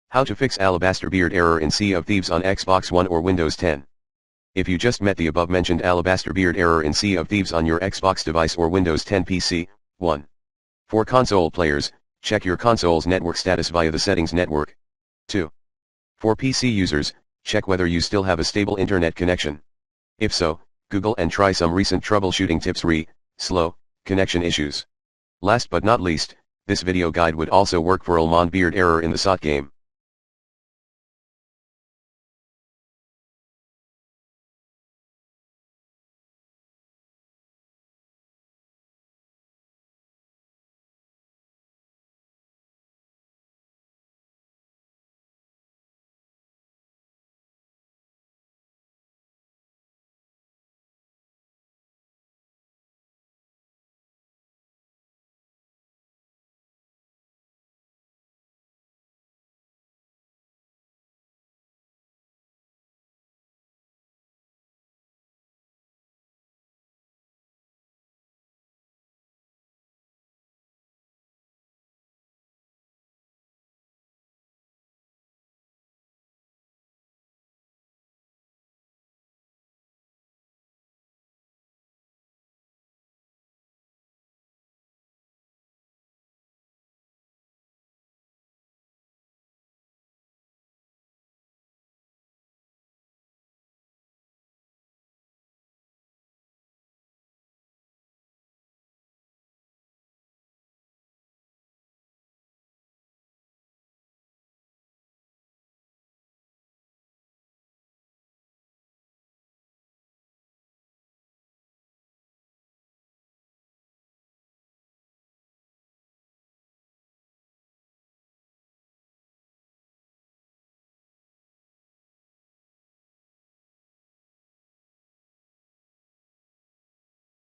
How to fix Alabasterbeard error in Sea of Thieves on Xbox One or Windows 10. If you just met the above mentioned Alabasterbeard error in Sea of Thieves on your Xbox device or Windows 10 PC, 1. For console players, check your console's network status via the settings network. 2. For PC users, check whether you still have a stable internet connection. If so, Google and try some recent troubleshooting tips slow, connection issues. Last but not least, this video guide would also work for Allmondbeard error in the SOT game.